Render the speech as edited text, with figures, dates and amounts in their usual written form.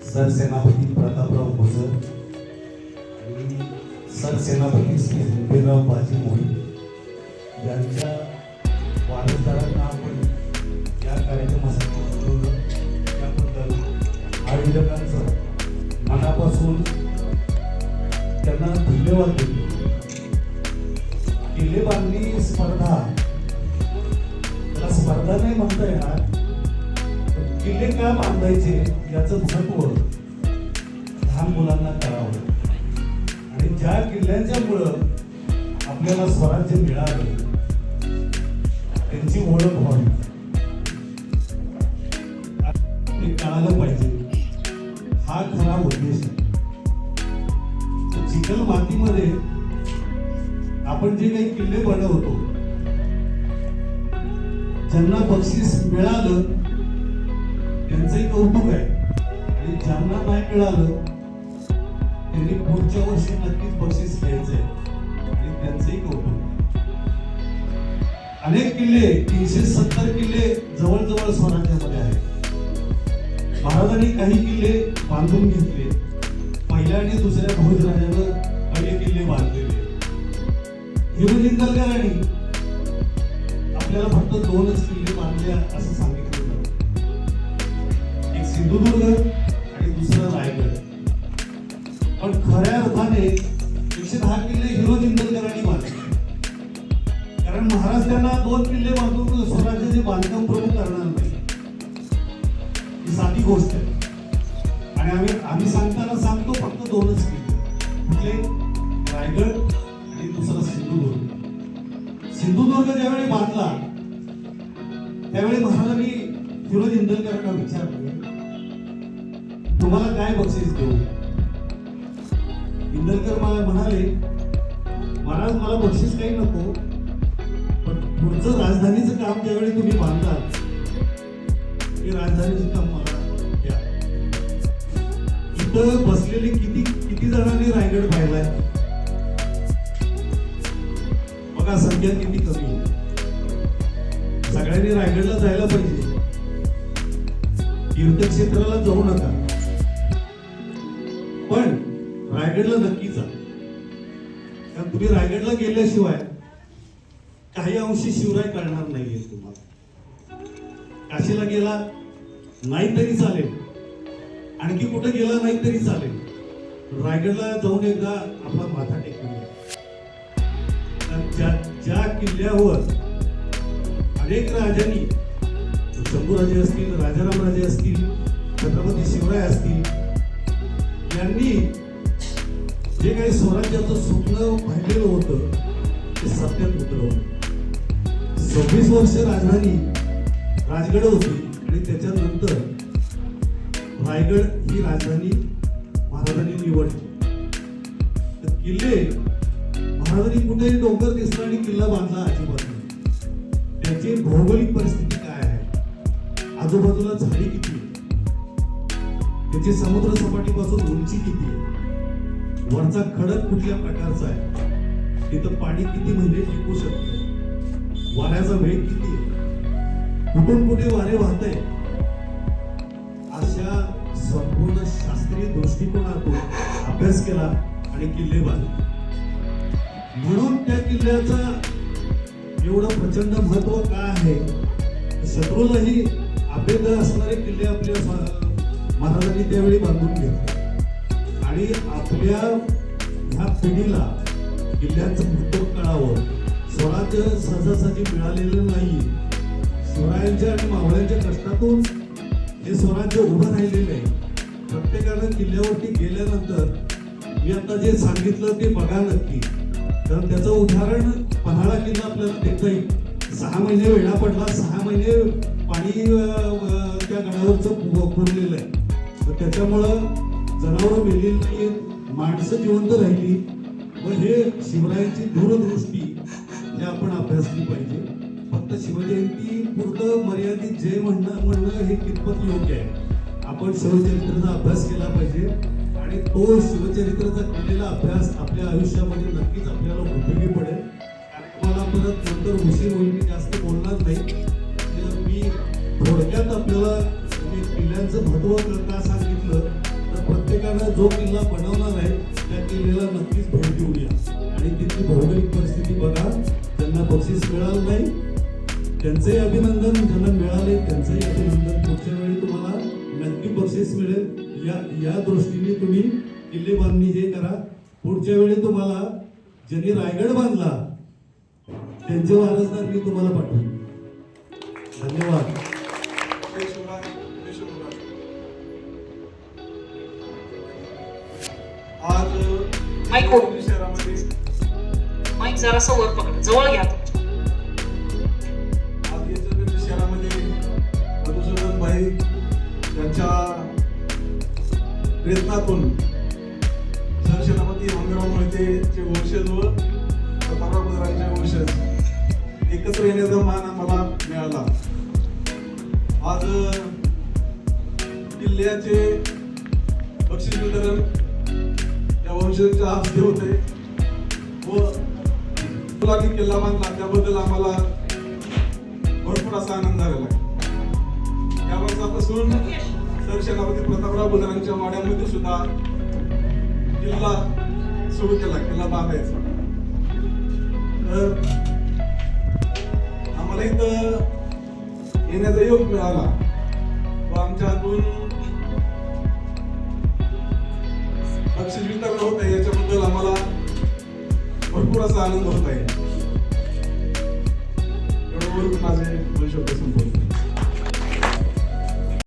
सरसेनापती प्रतापराव भोसर आणि सरसेनापती श्री हंबीरराव बाजी मोहिते यांच्या वारसदारांना आपण या कार्यक्रमासाठी बोलवलं त्याबद्दल आयोजकांचं मनापासून त्यांना धन्यवाद देतो. किल्ले बांधणी स्पर्धा, त्याला स्पर्धा नाही म्हणता येणार, किल्ले का बांधायचे याचं महत्व लहान मुलांना कळावं आणि ज्या किल्ल्यांच्यामुळं आपल्याला स्वराज्य मिळालं त्यांची ओळख व्हावी ते कळालं पाहिजे, हा खरा उद्देश आहे. चिखल मातीमध्ये आपण जे काही किल्ले बनवतो, ज्यांना बक्षीस मिळालं त्यांचंही कौतुक आहे आणि ज्यांना नाही मिळालं त्यांनी पुढच्या वर्षी नक्कीच बक्षीस घ्यायचंय आणि त्यांचंही कौतुक. अनेक किल्ले 370 किल्ले जवळजवळ स्वराज्यामध्ये आहेत. महाराजांनी काही किल्ले बांधून घेतले. पहिल्या आणि दुसऱ्या भोजराजानं पहिले किल्ले बांधलेले. हिरू जिंकलकरांनी आपल्याला फक्त 2च किल्ले बांधले असं सांगितलं. सिंधुदुर्ग आणि दुसरा रायगड. पण खऱ्या अर्थाने 110 किल्ले हिरो जिंकलकरांनी बांधले. कारण महाराज त्यांना 2 किल्ले बांधून स्वराज्याचे बांधकाम प्रमुख करणार नाही, ही साधी गोष्ट आहे. आणि आम्ही सांगताना सांगतो फक्त 2च किल्ले, कुठले? रायगड आणि दुसरा सिंधुदुर्ग. सिंधुदुर्ग ज्यावेळी बांधला त्यावेळी महाराजांनी हिरो जिंकलकरांना विचारलं, तुम्हाला काय बक्षीस देऊ? इंदलकर मला म्हणाले, महाराज मला बक्षीस काही नको, पण पुढचं राजधानीचं काम ज्यावेळी तुम्ही बांधाल ते राजधानीचं काम मला द्या. इथं बसलेले किती जणांनी रायगड पाहिलाय बघा, संख्या किती कमी. सगळ्यांनी रायगडला जायला पाहिजे. तीर्थक्षेत्राला जाऊ नका, पण रायगडला नक्की जा. कारण तुम्ही रायगडला गेल्याशिवाय काही अंशी शिवराय कळणार नाहीये तुम्हाला. काशीला गेला नाही तरी चालेल, आणखी कुठे गेला नाही तरी चालेल, रायगडला जाऊन एकदा आपला माथा टेकून ज्या किल्ल्यावर अनेक राजांनी, शंभूराजे असतील, राजारामराजे असतील, छत्रपती शिवराय असतील, यांनी जे काही स्वराज्याचं स्वप्न पाहिलेलं होतं ते सत्यात उतरवलं. 26 वर्ष राजधानी राजगड होती आणि त्याच्यानंतर रायगड ही राजधानी महाराजांनी निवडली. तर किल्ले महाराजांनी कुठेही डोंगर दिसला आणि किल्ला बांधला अजिबात नाही. त्याची भौगोलिक परिस्थिती काय आहे, आजूबाजूला झाडी किती, त्याची समुद्र सपाटीपासून उंची किती आहे, वरचा खडक कुठल्या प्रकारचा आहे, तिथं पाणी किती महिने टिकू शकतं, वाऱ्याचा वेग किती आहे, कुठून कुठे वारे वाहत आहे, अशा संपूर्ण शास्त्रीय दृष्टिकोनातून अभ्यास केला आणि किल्ले बांधले. म्हणून त्या किल्ल्याचा एवढं प्रचंड महत्व का आहे? शत्रूलाही अभेद असणारे किल्ले आपल्या महाराजांनी त्यावेळी बांधून घेतले आणि आपल्या ह्या पिढीला किल्ल्यांचं महत्व कळावं. स्वराज्य सहजासहजी मिळालेलं नाही. शिवरायांच्या आणि मावळ्यांच्या कष्टातून हे स्वराज्य उभं राहिलेलं आहे. प्रत्येकानं किल्ल्यावरती गेल्यानंतर मी आता जे सांगितलं ते बघा नक्की. कारण त्याचं उदाहरण पन्हाळा किल्ला आपल्याला देता येईल. 6 महिने वेढा पडला, 6 महिने पाणी त्या गडावरचं पुरलेलं आहे. तर त्याच्यामुळं जनावरं मेलेली नाही, माणसं जिवंत राहिली. व हे शिवरायांची दूरदृष्टी हे आपण अभ्यासली पाहिजे. फक्त शिवजयंती पुरतं मर्यादित जय म्हणणं हे कितपत योग्य आहे? आपण शिवचरित्राचा अभ्यास केला पाहिजे आणि तो शिवचरित्राचा केलेला अभ्यास आपल्या आयुष्यामध्ये नक्कीच आपल्याला उपयोगी पडेल. तुम्हाला परत नंतर उशीर होईल, मी जास्त बोलणार नाही. मी थोडक्यात आपल्याला किल्ल्यांचं महत्त्व का सांगितलं सरकारनं जो किल्ला बनवणार आहे त्या किल्ल्याला नक्कीच भेट देऊया आणि तिथली भौगोलिक परिस्थिती बघा. ज्यांना बक्षीस मिळालं नाही त्यांचंही अभिनंदन, ज्यांना मिळाले त्यांचंही अभिनंदन. पुढच्या वेळी तुम्हाला नक्की बक्षीस मिळेल. या दृष्टीने तुम्ही किल्ले बांधणी हे करा. पुढच्या वेळी तुम्हाला ज्यांनी रायगड बांधला त्यांचे वारसदार मी तुम्हाला पाठवतो. धन्यवाद. आज शहरामध्ये माईक जरासं वर पकड, जवळ घ्या. आज इचलकरंजी शहरामध्ये मधुसूदन भाई यांच्या प्रयत्नातून सरसेनापती मंगळराव मोहितेचे वंशज व प्रतापराव बजारांचे वंशज एकत्र येण्याचा मान आम्हाला मिळाला. आज किल्ल्याचे बक्षीस वितरण या वंशजांच्या हस्ते होते व मुलांनी किल्ला बांधला त्याबद्दल आम्हाला भरपूर असा आनंद झालेला आहे. या वर्षापासून सरसेनापती प्रतापराव बजारांच्या वाड्यामध्ये सुद्धा किल्ला सुरू केला, किल्ला बांधायचा. तर आम्हाला इथं येण्याचा योग मिळाला व आमच्या हातून बक्षीस वितरण होत आहे याच्याबद्दल आम्हाला भरपूर असा आनंद होत आहे. एवढं बोलून माझे दोन शब्द संपवतो.